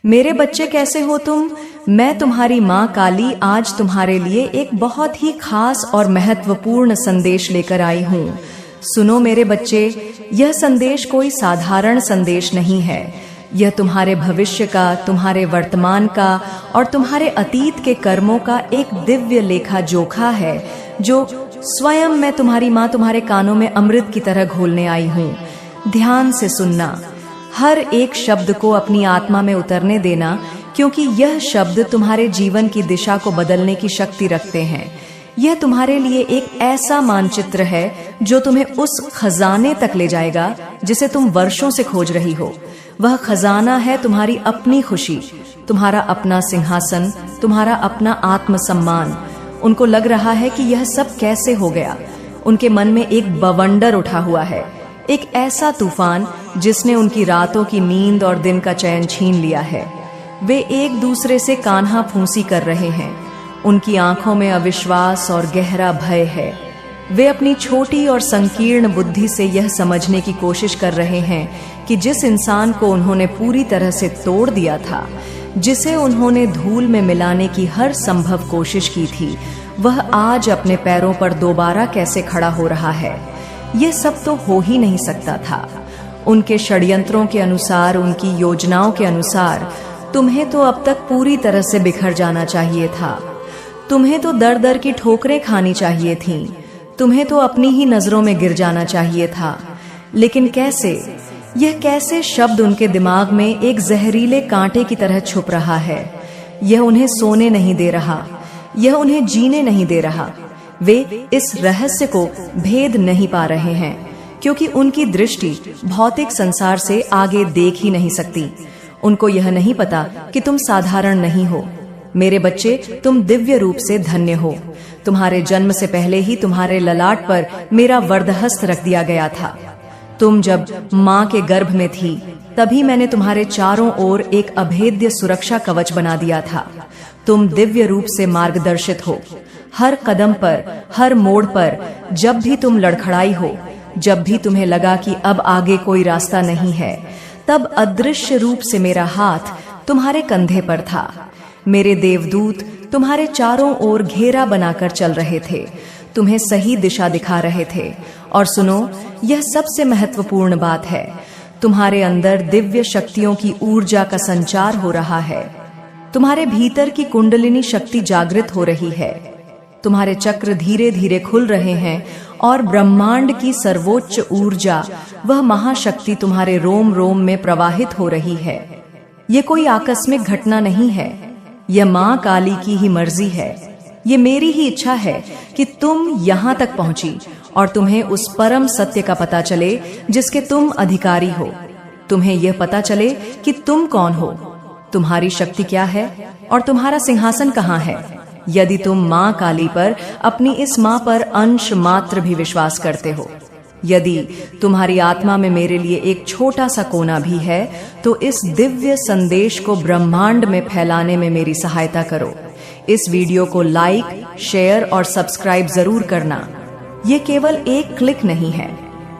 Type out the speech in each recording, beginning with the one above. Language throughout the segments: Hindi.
मेरे बच्चे कैसे हो तुम। मैं तुम्हारी माँ काली आज तुम्हारे लिए एक बहुत ही खास और महत्वपूर्ण संदेश लेकर आई हूँ। सुनो मेरे बच्चे, यह संदेश कोई साधारण संदेश नहीं है। यह तुम्हारे भविष्य का, तुम्हारे वर्तमान का और तुम्हारे अतीत के कर्मों का एक दिव्य लेखा जोखा है, जो स्वयं मैं तुम्हारी माँ तुम्हारे कानों में अमृत की तरह घोलने आई हूँ। ध्यान से सुनना, हर एक शब्द को अपनी आत्मा में उतरने देना, क्योंकि यह शब्द तुम्हारे जीवन की दिशा को बदलने की शक्ति रखते हैं। यह तुम्हारे लिए एक ऐसा मानचित्र है जो तुम्हें उस खजाने तक ले जाएगा जिसे तुम वर्षों से खोज रही हो। वह खजाना है तुम्हारी अपनी खुशी, तुम्हारा अपना सिंहासन, तुम्हारा अपना आत्मसम्मान। उनको लग रहा है कि यह सब कैसे हो गया। उनके मन में एक बवंडर उठा हुआ है, एक ऐसा तूफान जिसने उनकी रातों की नींद और दिन का चैन छीन लिया है। वे एक दूसरे से कान्हा फूंसी कर रहे हैं। उनकी आंखों में अविश्वास और गहरा भय है। वे अपनी छोटी और संकीर्ण बुद्धि से यह समझने की कोशिश कर रहे हैं कि जिस इंसान को उन्होंने पूरी तरह से तोड़ दिया था, जिसे उन्होंने धूल में मिलाने की हर संभव कोशिश की थी, वह आज अपने पैरों पर दोबारा कैसे खड़ा हो रहा है। यह सब तो हो ही नहीं सकता था। उनके षड्यंत्रों के अनुसार, उनकी योजनाओं के अनुसार तुम्हें तो अब तक पूरी तरह से बिखर जाना चाहिए था। तुम्हें तो दर दर की ठोकरें खानी चाहिए थीं। तुम्हें तो अपनी ही नजरों में गिर जाना चाहिए था। लेकिन कैसे? यह कैसे शब्द उनके दिमाग में एक जहरीले कांटे की तरह छुप रहा है। यह उन्हें सोने नहीं दे रहा, यह उन्हें जीने नहीं दे रहा। वे इस रहस्य को भेद नहीं पा रहे हैं, क्योंकि उनकी दृष्टि भौतिक संसार से आगे देख ही नहीं सकती। उनको यह नहीं पता कि तुम साधारण नहीं हो। मेरे बच्चे, तुम दिव्य रूप से धन्य हो। तुम्हारे जन्म से पहले ही तुम्हारे ललाट पर मेरा वरदहस्त रख दिया गया था। तुम जब माँ के गर्भ में थी, तभी मैंने तुम्हारे चारों ओर एक अभेद्य सुरक्षा कवच बना दिया था। तुम दिव्य रूप से मार्गदर्शित हो। हर कदम पर, हर मोड़ पर, जब भी तुम लड़खड़ाई हो, जब भी तुम्हें लगा कि अब आगे कोई रास्ता नहीं है, तब अदृश्य रूप से मेरा हाथ तुम्हारे कंधे पर था। मेरे देवदूत तुम्हारे चारों ओर घेरा बनाकर चल रहे थे, तुम्हें सही दिशा दिखा रहे थे। और सुनो, यह सबसे महत्वपूर्ण बात है, तुम्हारे अंदर दिव्य शक्तियों की ऊर्जा का संचार हो रहा है। तुम्हारे भीतर की कुंडलिनी शक्ति जागृत हो रही है। तुम्हारे चक्र धीरे धीरे खुल रहे हैं और ब्रह्मांड की सर्वोच्च ऊर्जा, वह महाशक्ति तुम्हारे रोम रोम में प्रवाहित हो रही है। ये कोई आकस्मिक घटना नहीं है, यह माँ काली की ही मर्जी है। ये मेरी ही इच्छा है कि तुम यहाँ तक पहुंची और तुम्हें उस परम सत्य का पता चले जिसके तुम अधिकारी हो। तुम्हें यह पता चले कि तुम कौन हो, तुम्हारी शक्ति क्या है और तुम्हारा सिंहासन कहाँ है। यदि तुम माँ काली पर, अपनी इस माँ पर अंश मात्र भी विश्वास करते हो, यदि तुम्हारी आत्मा में मेरे लिए एक छोटा सा कोना भी है, तो इस दिव्य संदेश को ब्रह्मांड में फैलाने में मेरी सहायता करो। इस वीडियो को लाइक, शेयर और सब्सक्राइब जरूर करना। ये केवल एक क्लिक नहीं है,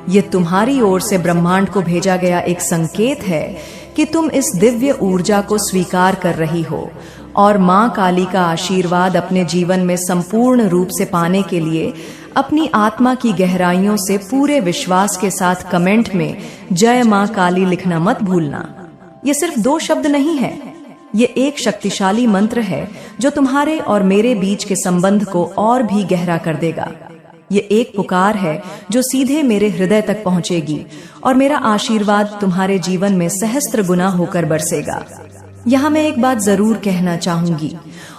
ये तुम्हारी ओर से ब्रह्मांड को भेजा गया एक संकेत है कि तुम इस दिव्य ऊर्जा को स्वीकार कर रही हो और माँ काली का आशीर्वाद अपने जीवन में संपूर्ण रूप से पाने के लिए अपनी आत्मा की गहराइयों से पूरे विश्वास के साथ कमेंट में जय माँ काली लिखना मत भूलना। ये सिर्फ 2 शब्द नहीं है, ये एक शक्तिशाली मंत्र है जो तुम्हारे और मेरे बीच के संबंध को और भी गहरा कर देगा। ये एक पुकार है जो सीधे मेरे हृदय तक पहुंचेगी और मेरा आशीर्वाद तुम्हारे जीवन में सहस्त्र गुना होकर बरसेगा। यहाँ मैं एक बात जरूर कहना चाहूंगी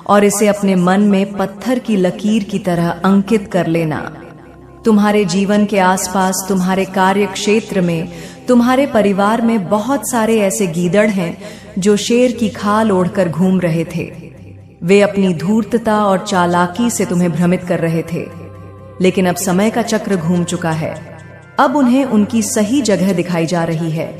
और इसे अपने मन में पत्थर की लकीर की तरह अंकित कर लेना। तुम्हारे जीवन के आसपास, तुम्हारे कार्य क्षेत्र में, तुम्हारे परिवार में बहुत सारे ऐसे गीदड़ हैं जो शेर की खाल ओढ़कर घूम रहे थे। वे अपनी धूर्तता और चालाकी से तुम्हें भ्रमित कर रहे थे, लेकिन अब समय का चक्र घूम चुका है। अब उन्हें उनकी सही जगह दिखाई जा रही है,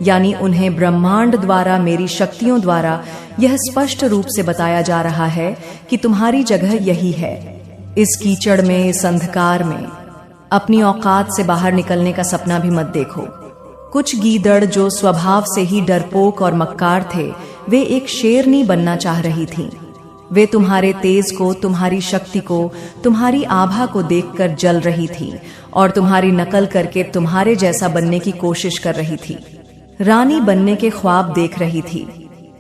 यानी उन्हें ब्रह्मांड द्वारा, मेरी शक्तियों द्वारा यह स्पष्ट रूप से बताया जा रहा है कि तुम्हारी जगह यही है। इस कीचड़ में, इस अंधकार में अपनी औकात से बाहर निकलने का सपना भी मत देखो। कुछ गीदड़ जो स्वभाव से ही डरपोक और मक्कार थे, वे एक शेरनी बनना चाह रही थीं। वे तुम्हारे तेज को, तुम्हारी शक्ति को, तुम्हारी आभा को देखकर जल रही थी और तुम्हारी नकल करके तुम्हारे जैसा बनने की कोशिश कर रही थी। रानी बनने के ख्वाब देख रही थी।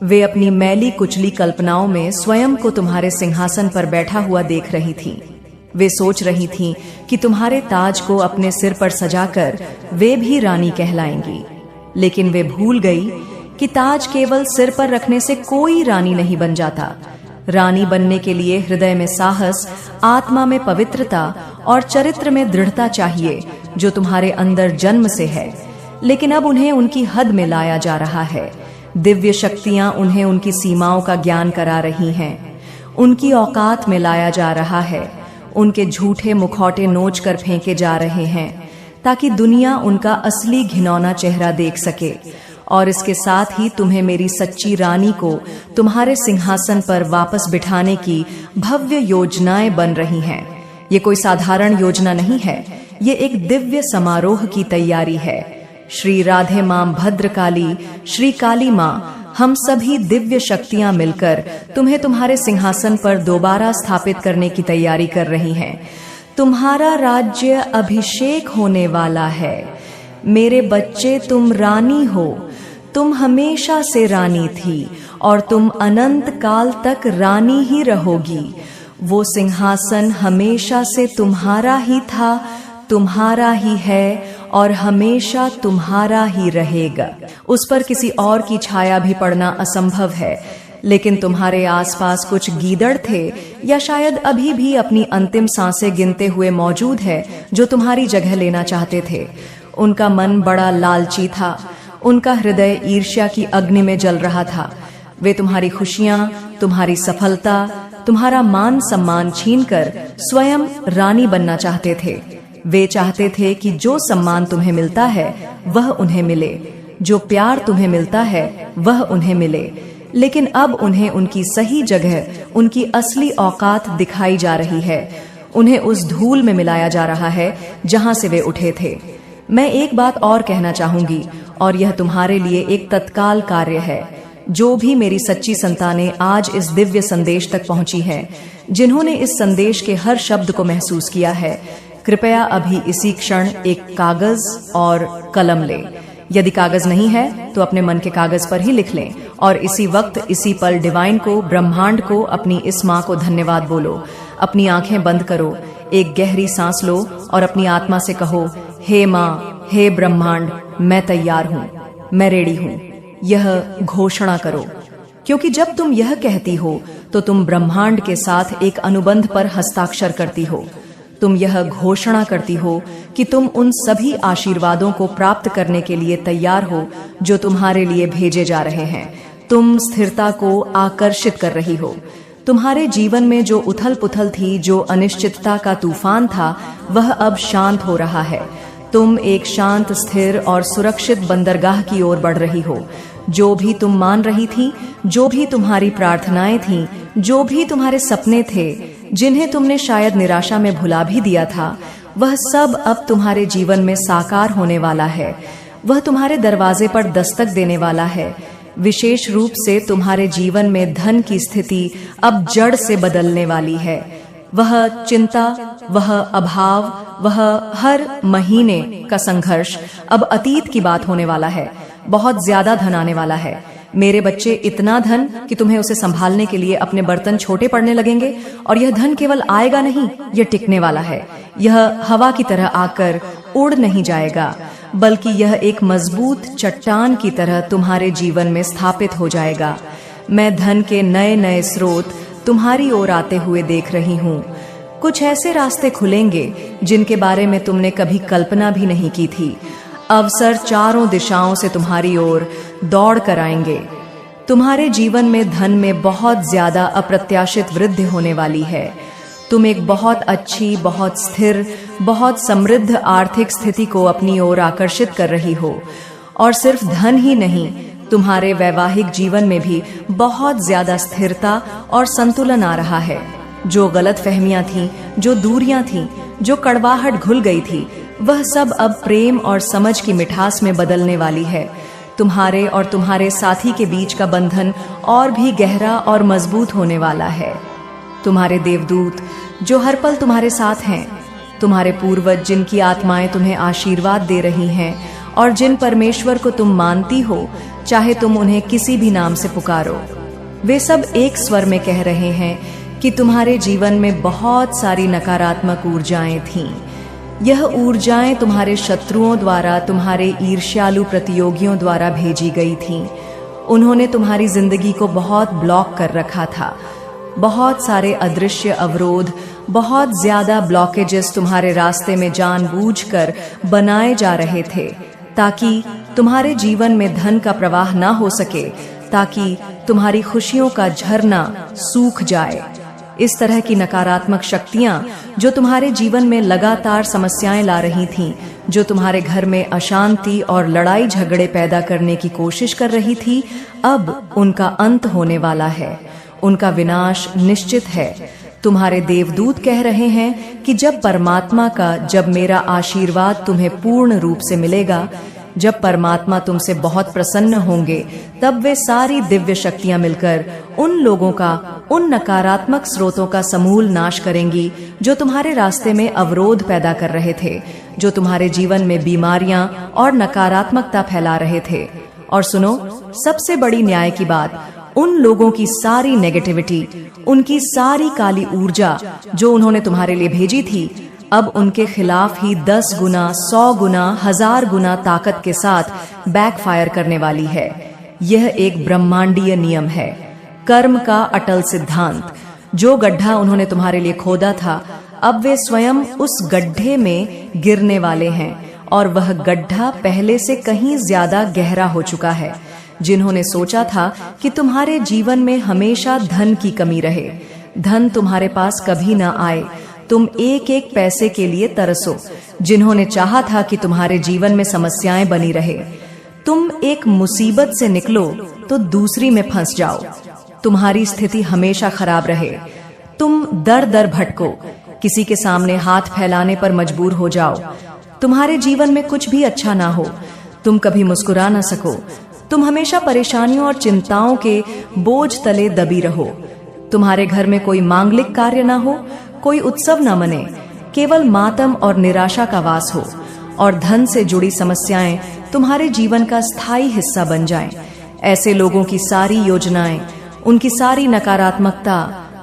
वे अपनी मैली कुचली कल्पनाओं में स्वयं को तुम्हारे सिंहासन पर बैठा हुआ देख रही थी। वे सोच रही थीं कि तुम्हारे ताज को अपने सिर पर सजाकर वे भी रानी कहलाएंगी, लेकिन वे भूल गई कि ताज केवल सिर पर रखने से कोई रानी नहीं बन जाता। रानी बनने के लिए हृदय में साहस, आत्मा में पवित्रता और चरित्र में दृढ़ता चाहिए, जो तुम्हारे अंदर जन्म से है, लेकिन अब उन्हें उनकी हद में लाया जा रहा है। दिव्य शक्तियां उन्हें उनकी सीमाओं का ज्ञान करा रही हैं। उनकी औकात में लाया जा रहा है। उनके झूठे मुखौटे नोच कर फेंके जा रहे हैं, ताकि दुनिया उनका असली घिनौना चेहरा देख सके। और इसके साथ ही तुम्हें मेरी सच्ची रानी को तुम्हारे सिंहासन पर वापस बिठाने की भव्य योजनाएं बन रही हैं। ये कोई साधारण योजना नहीं है, ये एक दिव्य समारोह की तैयारी है। श्री राधे मां भद्रकाली, श्री काली मां, हम सभी दिव्य शक्तियां मिलकर तुम्हें तुम्हारे सिंहासन पर दोबारा स्थापित करने की तैयारी कर रही हैं। तुम्हारा राज्य अभिषेक होने वाला है। मेरे बच्चे, तुम रानी हो। तुम हमेशा से रानी थी और तुम अनंत काल तक रानी ही रहोगी। वो सिंहासन हमेशा से तुम्हारा ही था, तुम्हारा ही है और हमेशा तुम्हारा ही रहेगा। उस पर किसी और की छाया भी पड़ना असंभव है, लेकिन तुम्हारे आसपास कुछ गीदड़ थे, या शायद अभी भी अपनी अंतिम सांसें गिनते हुए मौजूद है, जो तुम्हारी जगह लेना चाहते थे। उनका मन बड़ा लालची था। उनका हृदय ईर्ष्या की अग्नि में जल रहा था। वे तुम्हारी खुशियां, तुम्हारी सफलता, तुम्हारा मान सम्मान छीनकर स्वयं रानी बनना चाहते थे। वे चाहते थे कि जो सम्मान तुम्हें मिलता है वह उन्हें मिले, जो प्यार तुम्हें मिलता है वह उन्हें मिले। लेकिन अब उन्हें उनकी सही जगह, उनकी असली औकात दिखाई जा रही है। उन्हें उस धूल में मिलाया जा रहा है जहां से वे उठे थे। मैं एक बात और कहना चाहूंगी, और यह तुम्हारे लिए एक तत्काल कार्य है। जो भी मेरी सच्ची संतानें आज इस दिव्य संदेश तक पहुंची हैं, जिन्होंने इस संदेश के हर शब्द को महसूस किया है, कृपया अभी इसी क्षण एक कागज और कलम लें। यदि कागज नहीं है तो अपने मन के कागज पर ही लिख लें, और इसी वक्त, इसी पल डिवाइन को, ब्रह्मांड को, अपनी इस माँ को धन्यवाद बोलो। अपनी आंखें बंद करो, एक गहरी सांस लो और अपनी आत्मा से कहो, हे माँ, हे ब्रह्मांड, मैं तैयार हूँ, मैं रेडी हूँ। यह घोषणा करो, क्योंकि जब तुम यह कहती हो तो तुम ब्रह्मांड के साथ एक अनुबंध पर हस्ताक्षर करती हो। तुम यह घोषणा करती हो कि तुम उन सभी आशीर्वादों को प्राप्त करने के लिए तैयार हो जो तुम्हारे लिए भेजे जा रहे हैं। तुम स्थिरता को आकर्षित कर रही हो। तुम्हारे जीवन में जो उथल पुथल थी, जो अनिश्चितता का तूफान था, वह अब शांत हो रहा है। तुम एक शांत, स्थिर और सुरक्षित बंदरगाह की ओर बढ़ रही हो। जो भी तुम मान रही थी, जो भी तुम्हारी प्रार्थनाएं थीं, जो भी तुम्हारे सपने थे, जिन्हें तुमने शायद निराशा में भुला भी दिया था, वह सब अब तुम्हारे जीवन में साकार होने वाला है। वह तुम्हारे दरवाजे पर दस्तक देने वाला है। विशेष रूप से तुम्हारे जीवन में धन की स्थिति अब जड़ से बदलने वाली है। वह चिंता, वह अभाव, वह हर महीने का संघर्ष अब अतीत की बात होने वाला है। बहुत ज्यादा धन आने वाला है मेरे बच्चे, इतना धन कि तुम्हें उसे संभालने के लिए अपने बर्तन छोटे पड़ने लगेंगे। और यह धन केवल आएगा नहीं, यह टिकने वाला है। यह हवा की तरह आकर उड़ नहीं जाएगा, बल्कि यह एक मजबूत चट्टान की तरह तुम्हारे जीवन में स्थापित हो जाएगा। मैं धन के नए नए स्रोत तुम्हारी ओर आते हुए देख रही हूँ। कुछ ऐसे रास्ते खुलेंगे जिनके बारे में तुमने कभी कल्पना भी नहीं की थी। अवसर चारों दिशाओं से तुम्हारी ओर दौड़ कर आएंगे। तुम्हारे जीवन में धन में बहुत ज्यादा अप्रत्याशित वृद्धि होने वाली है। तुम एक बहुत अच्छी, बहुत स्थिर, बहुत समृद्ध आर्थिक स्थिति को अपनी ओर आकर्षित कर रही हो। और सिर्फ धन ही नहीं, तुम्हारे वैवाहिक जीवन में भी बहुत ज्यादा स्थिरता और संतुलन आ रहा है। जो गलत फहमियां थीं, जो दूरियां थीं, जो कड़वाहट घुल गई थी, वह सब अब प्रेम और समझ की मिठास में बदलने वाली है। तुम्हारे और तुम्हारे साथी के बीच का बंधन और भी गहरा और मजबूत होने वाला है। तुम्हारे देवदूत जो हर पल तुम्हारे साथ हैं, तुम्हारे पूर्वज जिनकी आत्माएं तुम्हें आशीर्वाद दे रही हैं और जिन परमेश्वर को तुम मानती हो, चाहे तुम उन्हें किसी भी नाम से पुकारो, वे सब एक स्वर में कह रहे हैं कि तुम्हारे जीवन में बहुत सारी नकारात्मक ऊर्जाएं थीं। यह ऊर्जाएं तुम्हारे शत्रुओं द्वारा, तुम्हारे ईर्ष्यालु प्रतियोगियों द्वारा भेजी गई थीं। उन्होंने तुम्हारी जिंदगी को बहुत ब्लॉक कर रखा था। बहुत सारे अदृश्य अवरोध, बहुत ज्यादा ब्लॉकेजेस तुम्हारे रास्ते में जानबूझकर बनाए जा रहे थे, ताकि तुम्हारे जीवन में धन का प्रवाह ना हो सके, ताकि तुम्हारी खुशियों का झरना सूख जाए। इस तरह की नकारात्मक शक्तियां जो तुम्हारे जीवन में लगातार समस्याएं ला रही थीं, जो तुम्हारे घर में अशांति और लड़ाई झगड़े पैदा करने की कोशिश कर रही थी, अब उनका अंत होने वाला है। उनका विनाश निश्चित है। तुम्हारे देवदूत कह रहे हैं कि जब मेरा आशीर्वाद तुम्हें पूर्ण रूप से मिलेगा, जब परमात्मा तुमसे बहुत प्रसन्न होंगे, तब वे सारी दिव्य शक्तियां मिलकर उन लोगों का, उन नकारात्मक स्रोतों का समूल नाश करेंगी जो तुम्हारे रास्ते में अवरोध पैदा कर रहे थे, जो तुम्हारे जीवन में बीमारियां और नकारात्मकता फैला रहे थे। और सुनो, सबसे बड़ी न्याय की बात, उन लोगों की सारी नेगेटिविटी, उनकी सारी काली ऊर्जा जो उन्होंने तुम्हारे लिए भेजी थी, अब उनके खिलाफ ही 10 गुना, 100 गुना, 1000 गुना ताकत के साथ बैकफायर करने वाली है। यह एक ब्रह्मांडीय नियम है, कर्म का अटल सिद्धांत। जो गड्ढा उन्होंने तुम्हारे लिए खोदा था, अब वे स्वयं उस गड्ढे में गिरने वाले हैं, और वह गड्ढा पहले से कहीं ज्यादा गहरा हो चुका है। जिन्होंने सोचा था कि तुम्हारे जीवन में हमेशा धन की कमी रहे, धन तुम्हारे पास कभी ना आए, तुम एक एक पैसे के लिए तरसो, जिन्होंने चाहा था कि तुम्हारे जीवन में समस्याएं बनी रहे, तुम एक मुसीबत से निकलो तो दूसरी में फंस जाओ, तुम्हारी स्थिति हमेशा खराब रहे, तुम दर दर भटको, किसी के सामने हाथ फैलाने पर मजबूर हो जाओ, तुम्हारे जीवन में कुछ भी अच्छा ना हो, तुम कभी मुस्कुरा ना सको, तुम हमेशा परेशानियों और चिंताओं के बोझ तले दबी रहो, तुम्हारे घर में कोई मांगलिक कार्य ना हो, कोई उत्सव न मने, केवल मातम और निराशा का वास हो, और धन से जुड़ी समस्याएं तुम्हारे जीवन का स्थायी हिस्सा बन जाएं। ऐसे लोगों की सारी योजनाएं, उनकी सारी नकारात्मकता,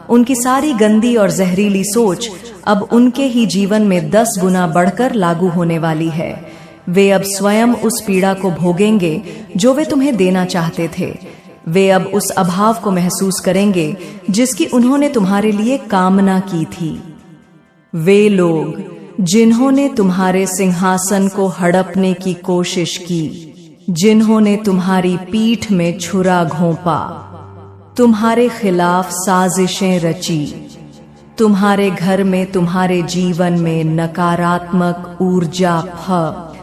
उनकी सारी गंदी और जहरीली सोच अब उनके ही जीवन में 10 गुना बढ़कर लागू होने वाली है। वे अब स्वयं उस पीड़ा को भोगेंगे जो वे तुम्हें देना चाहते थे। वे अब उस अभाव को महसूस करेंगे जिसकी उन्होंने तुम्हारे लिए कामना की थी। वे लोग जिन्होंने तुम्हारे सिंहासन को हड़पने की कोशिश की, जिन्होंने तुम्हारी पीठ में छुरा घोंपा, तुम्हारे खिलाफ साजिशें रची, तुम्हारे घर में, तुम्हारे जीवन में नकारात्मक ऊर्जा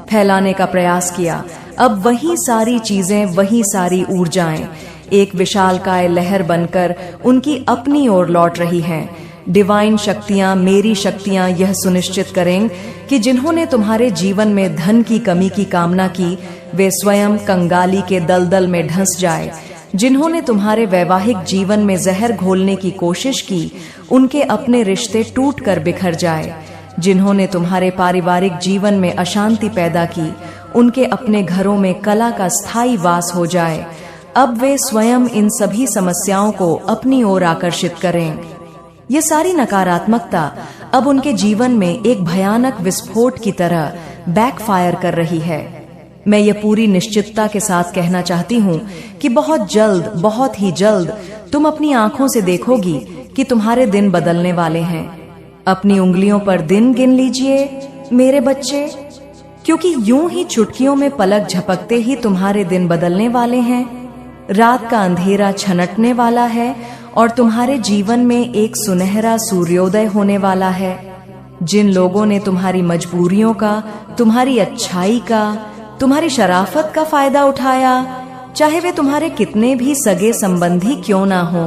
फैलाने का प्रयास किया, अब वही सारी चीजें, वही सारी ऊर्जाएं एक विशालकाय लहर बनकर उनकी अपनी ओर लौट रही हैं। डिवाइन शक्तियां, मेरी शक्तियां यह सुनिश्चित करें कि जिन्होंने तुम्हारे जीवन में धन की कमी की कामना की, वे स्वयं कंगाली के दलदल में धंस जाए। जिन्होंने तुम्हारे वैवाहिक जीवन में जहर घोलने की कोशिश की, उनके अपने रिश्ते टूट कर बिखर जाए। जिन्होंने तुम्हारे पारिवारिक जीवन में अशांति पैदा की, उनके अपने घरों में कला का स्थायी वास हो जाए। अब वे स्वयं इन सभी समस्याओं को अपनी ओर आकर्षित करें। ये सारी नकारात्मकता अब उनके जीवन में एक भयानक विस्फोट की तरह बैकफायर कर रही है। मैं ये पूरी निश्चितता के साथ कहना चाहती हूँ कि बहुत जल्द, बहुत ही जल्द तुम अपनी आंखों से देखोगी कि तुम्हारे दिन बदलने वाले हैं। अपनी उंगलियों पर दिन गिन लीजिए मेरे बच्चे, क्योंकि यूं ही चुटकियों में पलक झपकते ही तुम्हारे दिन बदलने वाले हैं। रात का अंधेरा छनटने वाला है और तुम्हारे जीवन में एक सुनहरा सूर्योदय होने वाला है। जिन लोगों ने तुम्हारी मजबूरियों का, तुम्हारी अच्छाई का, तुम्हारी शराफत का फायदा उठाया, चाहे वे तुम्हारे कितने भी सगे संबंधी क्यों ना हो,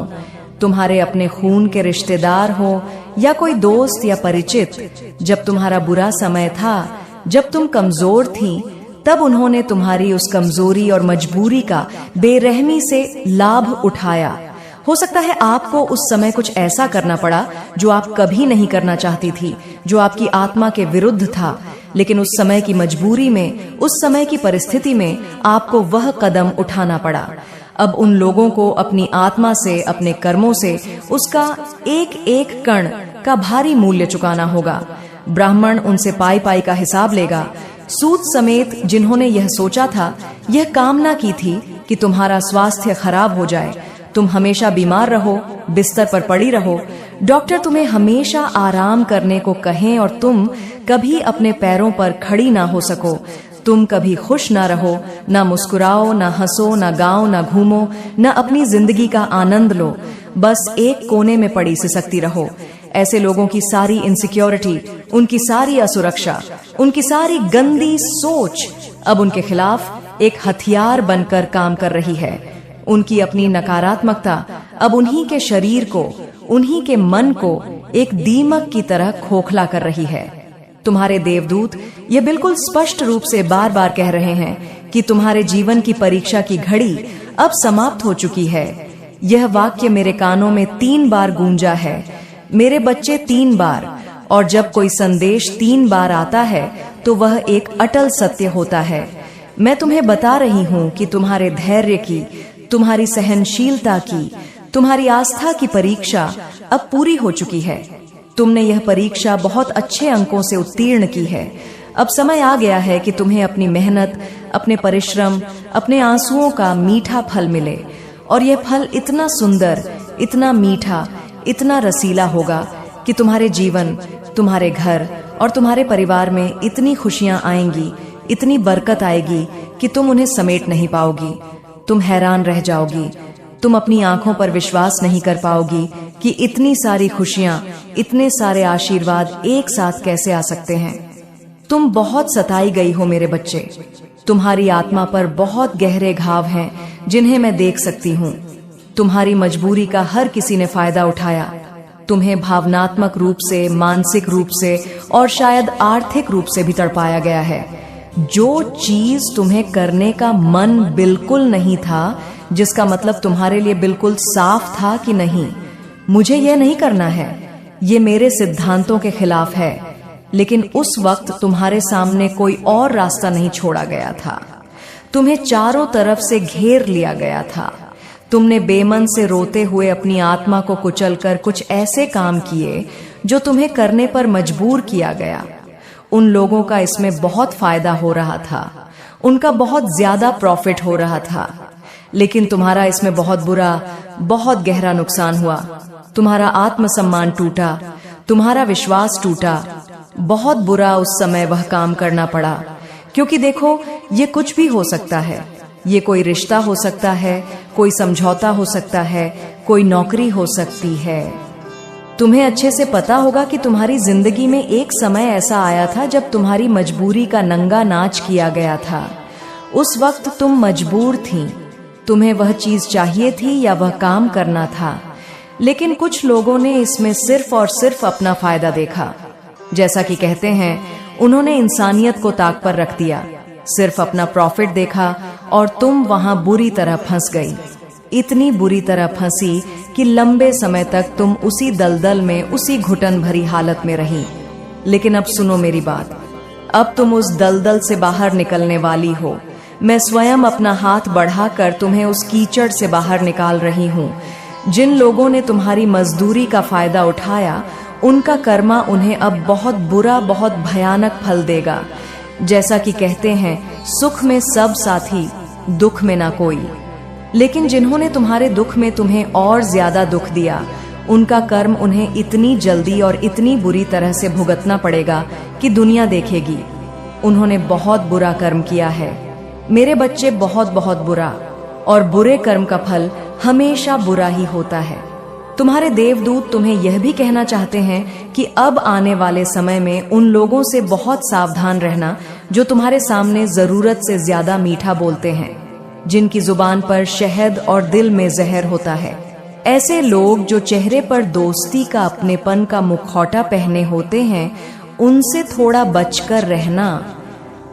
तुम्हारे अपने खून के रिश्तेदार हो या कोई दोस्त या परिचित, जब तुम्हारा बुरा समय था जब तुम कमजोर थीं, तब उन्होंने तुम्हारी उस कमजोरी और मजबूरी का बेरहमी से लाभ उठाया। हो सकता है आपको उस समय कुछ ऐसा करना पड़ा जो आप कभी नहीं करना चाहती थी, जो आपकी आत्मा के विरुद्ध था, लेकिन उस समय की मजबूरी में, उस समय की परिस्थिति में आपको वह कदम उठाना पड़ा। अब उन लोगों को अपनी आत्मा से, अपने कर्मों से उसका एक एक कण का भारी मूल्य चुकाना होगा। ब्राह्मण उनसे पाई पाई का हिसाब लेगा। सूद समेत जिन्होंने यह सोचा था, यह कामना की थी कि तुम्हारा स्वास्थ्य खराब हो जाए, तुम हमेशा बीमार रहो, बिस्तर पर पड़ी रहो, डॉक्टर तुम्हें हमेशा आराम करने को कहें और तुम कभी अपने पैरों पर खड़ी ना हो सको, तुम कभी खुश ना रहो, ना मुस्कुराओ, ना हंसो, ना गाओ, ना घूमो, ना अपनी जिंदगी का आनंद लो, बस एक कोने में पड़ी सिसकती रहो। ऐसे लोगों की सारी इनसिक्योरिटी, उनकी सारी असुरक्षा, उनकी सारी गंदी सोच अब उनके खिलाफ एक हथियार बनकर काम कर रही है। उनकी अपनी नकारात्मकता अब उन्हीं के शरीर को, उन्हीं के मन को एक दीमक की तरह खोखला कर रही है। तुम्हारे देवदूत ये बिल्कुल स्पष्ट रूप से बार बार कह रहे हैं कि तुम्हारे जीवन की परीक्षा की घड़ी अब समाप्त हो चुकी है। यह वाक्य मेरे कानों में 3 बार गूंजा है, मेरे बच्चे 3 बार। और जब कोई संदेश 3 बार आता है तो वह एक अटल सत्य होता है। मैं तुम्हें बता रही हूँ कि तुम्हारे धैर्य की, तुम्हारी सहनशीलता की, तुम्हारी आस्था की परीक्षा अब पूरी हो चुकी है। तुमने यह परीक्षा बहुत अच्छे अंकों से उत्तीर्ण की है। अब समय आ गया है कि तुम्हें अपनी मेहनत, अपने परिश्रम, अपने आंसुओं का मीठा फल मिले। और यह फल इतना सुंदर, इतना मीठा, इतना रसीला होगा कि तुम्हारे जीवन, तुम्हारे घर और तुम्हारे परिवार में इतनी खुशियां आएंगी, इतनी बरकत आएगी कि तुम उन्हें समेट नहीं पाओगी। तुम हैरान रह जाओगी, तुम अपनी आंखों पर विश्वास नहीं कर पाओगी कि इतनी सारी खुशियां, इतने सारे आशीर्वाद एक साथ कैसे आ सकते हैं। तुम बहुत सताई गई हो मेरे बच्चे। तुम्हारी आत्मा पर बहुत गहरे घाव हैं जिन्हें मैं देख सकती हूँ। तुम्हारी मजबूरी का हर किसी ने फायदा उठाया। तुम्हें भावनात्मक रूप से, मानसिक रूप से और शायद आर्थिक रूप से भी तड़पाया गया है। जो चीज तुम्हें करने का मन बिल्कुल नहीं था, जिसका मतलब तुम्हारे लिए बिल्कुल साफ था कि नहीं, मुझे यह नहीं करना है, ये मेरे सिद्धांतों के खिलाफ है, लेकिन उस वक्त तुम्हारे सामने कोई और रास्ता नहीं छोड़ा गया था। तुम्हें चारों तरफ से घेर लिया गया था। तुमने बेमन से रोते हुए अपनी आत्मा को कुचलकर कुछ ऐसे काम किए जो तुम्हें करने पर मजबूर किया गया। उन लोगों का इसमें बहुत फायदा हो रहा था, उनका बहुत ज्यादा प्रॉफिट हो रहा था, लेकिन तुम्हारा इसमें बहुत बुरा, बहुत गहरा नुकसान हुआ। तुम्हारा आत्मसम्मान टूटा, तुम्हारा विश्वास टूटा। बहुत बुरा उस समय वह काम करना पड़ा, क्योंकि देखो, ये कुछ भी हो सकता है। ये कोई रिश्ता हो सकता है, कोई समझौता हो सकता है, कोई नौकरी हो सकती है। तुम्हें अच्छे से पता होगा कि तुम्हारी जिंदगी में एक समय ऐसा आया था जब तुम्हारी मजबूरी का नंगा नाच किया गया था। उस वक्त तुम मजबूर थीं, तुम्हें वह चीज चाहिए थी या वह काम करना था, लेकिन कुछ लोगों ने इसमें सिर्फ और सिर्फ अपना फायदा देखा। जैसा कि कहते हैं, उन्होंने इंसानियत को ताक पर रख दिया, सिर्फ अपना प्रॉफिट देखा और तुम वहां बुरी तरह फंस गई। इतनी बुरी तरह फंसी कि लंबे समय तक तुम उसी दलदल में, उसी घुटन भरी हालत में रही। लेकिन अब सुनो मेरी बात, अब तुम उस दलदल से बाहर निकलने वाली हो। मैं स्वयं अपना हाथ बढ़ाकर तुम्हें उस कीचड़ से बाहर निकाल रही हूँ। जिन लोगों ने तुम्हारी मजदूरी का फायदा उठाया, उनका कर्मा उन्हें अब बहुत बुरा, बहुत भयानक फल देगा। जैसा कि कहते हैं, सुख में सब साथी, दुख में ना कोई। लेकिन जिन्होंने तुम्हारे दुख में तुम्हें और ज्यादा दुख दिया, उनका कर्म उन्हें इतनी जल्दी और इतनी बुरी तरह से भुगतना पड़ेगा कि दुनिया देखेगी। उन्होंने बहुत बुरा कर्म किया है मेरे बच्चे, बहुत बहुत बुरा। और बुरे कर्म का फल हमेशा बुरा ही होता है। तुम्हारे देवदूत तुम्हें यह भी कहना चाहते हैं कि अब आने वाले समय में उन लोगों से बहुत सावधान रहना जो तुम्हारे सामने जरूरत से ज्यादा मीठा बोलते हैं, जिनकी जुबान पर शहद और दिल में जहर होता है। ऐसे लोग जो चेहरे पर दोस्ती का, अपनेपन का मुखौटा पहने होते हैं, उनसे थोड़ा बचकर रहना।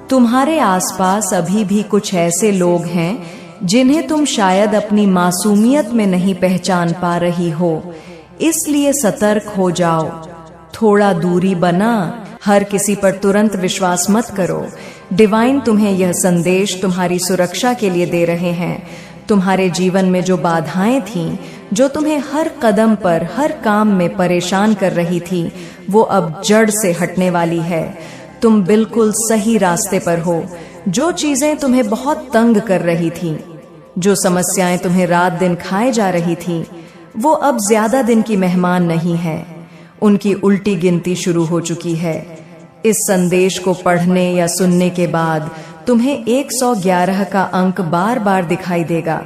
तुम्हारे आसपास अभी भी कुछ ऐसे लोग हैं जिन्हें तुम शायद अपनी मासूमियत में नहीं पहचान पा रही हो, इसलिए सतर्क हो जाओ, थोड़ा दूरी बना। हर किसी पर तुरंत विश्वास मत करो। डिवाइन तुम्हें यह संदेश तुम्हारी सुरक्षा के लिए दे रहे हैं। तुम्हारे जीवन में जो बाधाएं थीं, जो तुम्हें हर कदम पर, हर काम में परेशान कर रही थी, वो अब जड़ से हटने वाली है। तुम बिल्कुल सही रास्ते पर हो। जो चीजें तुम्हें बहुत तंग कर रही थीं, जो समस्याएं तुम्हें रात दिन खाए जा रही थीं, वो अब ज्यादा दिन की मेहमान नहीं है। उनकी उल्टी गिनती शुरू हो चुकी है। इस संदेश को पढ़ने या सुनने के बाद तुम्हें 111 का अंक बार बार दिखाई देगा।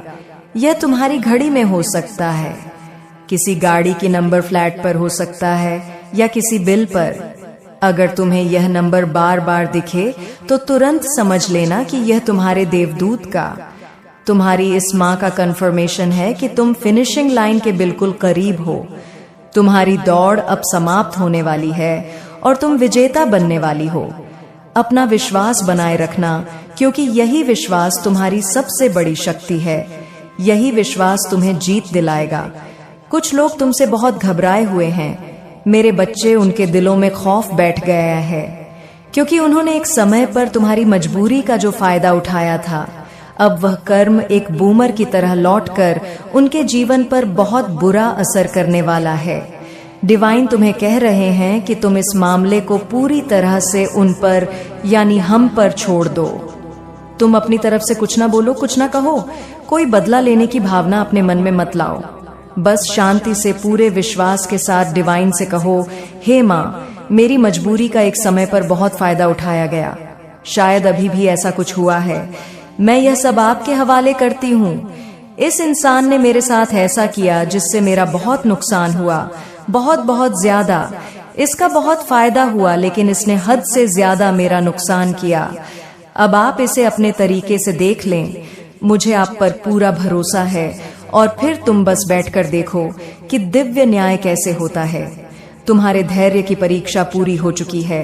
यह तुम्हारी घड़ी में हो सकता है, किसी गाड़ी की नंबर प्लेट पर हो सकता है, या किसी बिल पर। अगर तुम्हें यह नंबर बार बार दिखे तो तुरंत समझ लेना कि यह तुम्हारे देवदूत का, तुम्हारी इस माँ का कंफर्मेशन है कि तुम फिनिशिंग लाइन के बिल्कुल करीब हो। तुम्हारी दौड़ अब समाप्त होने वाली है और तुम विजेता बनने वाली हो। अपना विश्वास बनाए रखना, क्योंकि यही विश्वास तुम्हारी सबसे बड़ी शक्ति है। यही विश्वास तुम्हें जीत दिलाएगा। कुछ लोग तुमसे बहुत घबराए हुए हैं मेरे बच्चे। उनके दिलों में खौफ बैठ गया है, क्योंकि उन्होंने एक समय पर तुम्हारी मजबूरी का जो फायदा उठाया था, अब वह कर्म एक बूमर की तरह लौटकर उनके जीवन पर बहुत बुरा असर करने वाला है। डिवाइन तुम्हें कह रहे हैं कि तुम इस मामले को पूरी तरह से उन पर, यानी हम पर छोड़ दो। तुम अपनी तरफ से कुछ ना बोलो, कुछ ना कहो, कोई बदला लेने की भावना अपने मन में मत लाओ। बस शांति से, पूरे विश्वास के साथ डिवाइन से कहो, हे माँ, मेरी मजबूरी का एक समय पर बहुत फायदा उठाया गया। शायद अभी भी ऐसा कुछ हुआ है। मैं यह सब आपके हवाले करती हूँ। इस इंसान ने मेरे साथ ऐसा किया जिससे मेरा बहुत नुकसान हुआ, बहुत बहुत ज्यादा। इसका बहुत फायदा हुआ, लेकिन इसने हद से ज्यादा मेरा नुकसान किया। अब आप इसे अपने तरीके से देख लें। मुझे आप पर पूरा भरोसा है। और फिर तुम बस बैठकर देखो कि दिव्य न्याय कैसे होता है। तुम्हारे धैर्य की परीक्षा पूरी हो चुकी है।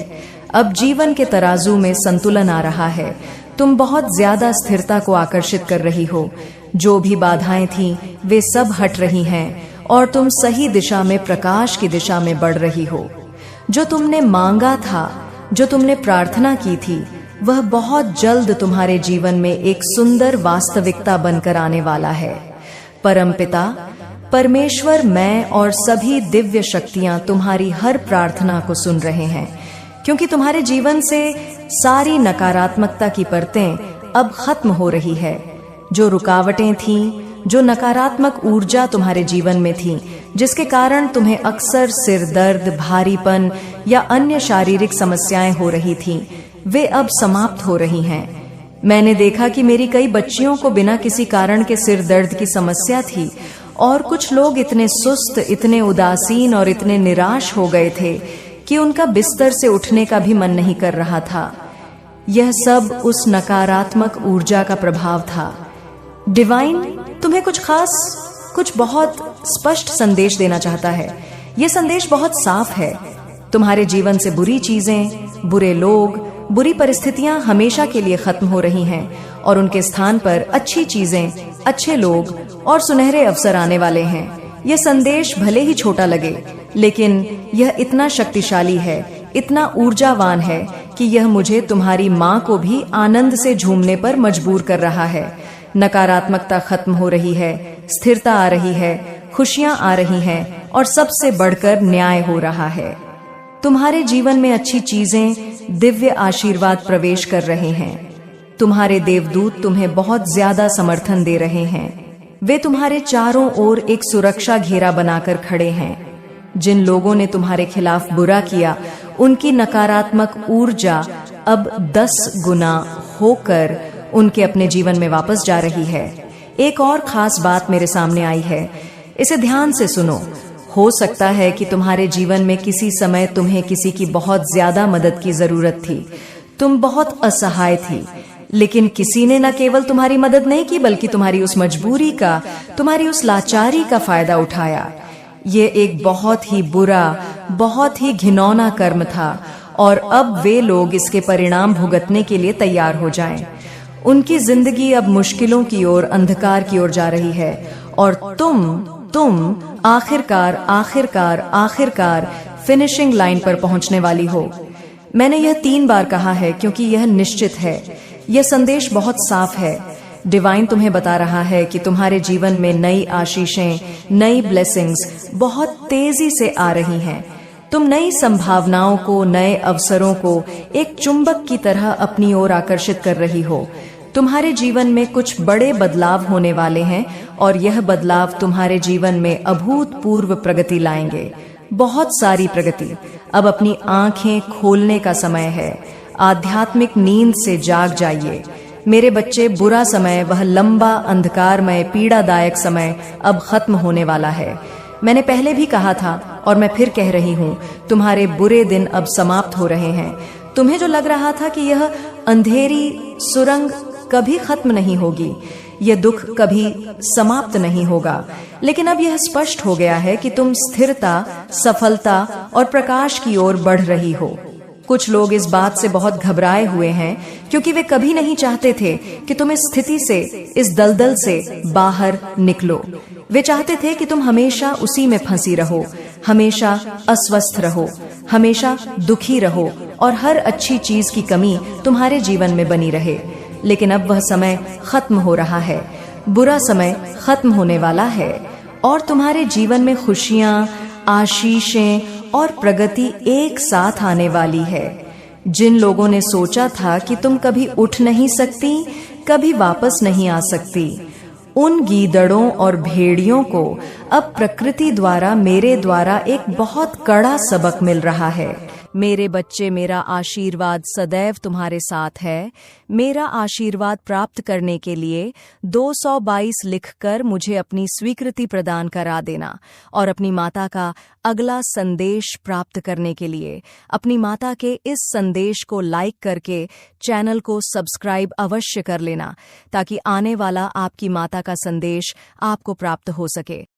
अब जीवन के तराजू में संतुलन आ रहा है। तुम बहुत ज्यादा स्थिरता को आकर्षित कर रही हो। जो भी बाधाएं थीं, वे सब हट रही हैं और तुम सही दिशा में, प्रकाश की दिशा में बढ़ रही हो। जो तुमने मांगा था, जो तुमने प्रार्थना की थी, वह बहुत जल्द तुम्हारे जीवन में एक सुंदर वास्तविकता बनकर आने वाला है। परमपिता परमेश्वर, मैं और सभी दिव्य शक्तियां तुम्हारी हर प्रार्थना को सुन रहे हैं, क्योंकि तुम्हारे जीवन से सारी नकारात्मकता की परतें अब खत्म हो रही है। जो रुकावटें थीं, जो नकारात्मक ऊर्जा तुम्हारे जीवन में थी, जिसके कारण तुम्हें अक्सर सिर दर्द, भारीपन या अन्य शारीरिक समस्याएं हो रही थीं, वे अब समाप्त हो रही हैं। मैंने देखा कि मेरी कई बच्चियों को बिना किसी कारण के सिर दर्द की समस्या थी, और कुछ लोग इतने सुस्त, इतने उदासीन और इतने निराश हो गए थे कि उनका बिस्तर से उठने का भी मन नहीं कर रहा था। यह सब उस नकारात्मक ऊर्जा का प्रभाव था। डिवाइन तुम्हें कुछ खास, कुछ बहुत स्पष्ट संदेश देना चाहता है। यह संदेश बहुत साफ है। तुम्हारे जीवन से बुरी चीजें, बुरे लोग, बुरी परिस्थितियां हमेशा के लिए खत्म हो रही हैं और उनके स्थान पर अच्छी चीजें, अच्छे लोग और सुनहरे अवसर आने वाले हैं। यह संदेश भले ही छोटा लगे, लेकिन यह इतना शक्तिशाली है, इतना ऊर्जावान है कि यह मुझे, तुम्हारी माँ को भी आनंद से झूमने पर मजबूर कर रहा है। नकारात्मकता खत्म हो रही है, स्थिरता आ रही है, खुशियां आ रही हैं और सबसे बढ़कर न्याय हो रहा है। तुम्हारे जीवन में अच्छी चीजें, दिव्य आशीर्वाद प्रवेश कर रहे हैं। तुम्हारे देवदूत तुम्हें बहुत ज्यादा समर्थन दे रहे हैं। वे तुम्हारे चारों ओर एक सुरक्षा घेरा बनाकर खड़े हैं। जिन लोगों ने तुम्हारे खिलाफ बुरा किया, उनकी नकारात्मक ऊर्जा अब 10 गुना होकर उनके अपने जीवन में वापस जा रही है। एक और खास बात मेरे सामने आई है, इसे ध्यान से सुनो। हो सकता है कि तुम्हारे जीवन में किसी समय तुम्हें किसी की बहुत ज्यादा मदद की जरूरत थी। तुम बहुत असहाय थी, लेकिन किसी ने न केवल तुम्हारी मदद नहीं की, बल्कि तुम्हारी उस मजबूरी का, तुम्हारी उस लाचारी का फायदा उठाया। ये एक बहुत ही बुरा, बहुत ही घिनौना कर्म था और अब वे लोग इसके परिणाम भुगतने के लिए तैयार हो जाएं। उनकी जिंदगी अब मुश्किलों की ओर, अंधकार की ओर जा रही है और तुम आखिरकार फिनिशिंग लाइन पर पहुंचने वाली हो। मैंने यह 3 बार कहा है क्योंकि यह निश्चित है। यह संदेश बहुत साफ है। डिवाइन तुम्हें बता रहा है कि तुम्हारे जीवन में नई आशीषें, नई ब्लेसिंग्स बहुत तेजी से आ रही हैं। तुम नई संभावनाओं को, नए अवसरों को एक चुंबक की तरह अपनी ओर आकर्षित कर रही हो। तुम्हारे जीवन में कुछ बड़े बदलाव होने वाले हैं और यह बदलाव तुम्हारे जीवन में अभूतपूर्व प्रगति लाएंगे, बहुत सारी प्रगति। अब अपनी आंखें खोलने का समय है। आध्यात्मिक नींद से जाग जाइए मेरे बच्चे। बुरा समय, वह लंबा, अंधकारमय, पीड़ादायक समय अब खत्म होने वाला है। मैंने पहले भी कहा था और मैं फिर कह रही हूँ, तुम्हारे बुरे दिन अब समाप्त हो रहे हैं। तुम्हें जो लग रहा था कि यह अंधेरी सुरंग कभी खत्म नहीं होगी, यह दुख कभी समाप्त नहीं होगा, लेकिन अब यह स्पष्ट हो गया है कि तुम स्थिरता, सफलता और प्रकाश की ओर बढ़ रही हो। कुछ लोग इस बात से बहुत घबराए हुए हैं क्योंकि वे कभी नहीं चाहते थे कि तुम इस स्थिति से, इस दलदल से बाहर निकलो। वे चाहते थे कि तुम हमेशा उसी में फंसी रहो, हमेशा अस्वस्थ रहो, हमेशा दुखी रहो और हर अच्छी चीज की कमी तुम्हारे जीवन में बनी रहे। लेकिन अब वह समय खत्म हो रहा है। बुरा समय खत्म होने वाला है और तुम्हारे जीवन में खुशियां, आशीषें और प्रगति एक साथ आने वाली है। जिन लोगों ने सोचा था कि तुम कभी उठ नहीं सकती, कभी वापस नहीं आ सकती, उन गीदड़ों और भेड़ियों को अब प्रकृति द्वारा, मेरे द्वारा एक बहुत कड़ा सबक मिल रहा है। मेरे बच्चे, मेरा आशीर्वाद सदैव तुम्हारे साथ है। मेरा आशीर्वाद प्राप्त करने के लिए 222 लिखकर मुझे अपनी स्वीकृति प्रदान करा देना और अपनी माता का अगला संदेश प्राप्त करने के लिए अपनी माता के इस संदेश को लाइक करके चैनल को सब्सक्राइब अवश्य कर लेना ताकि आने वाला आपकी माता का संदेश आपको प्राप्त हो सके।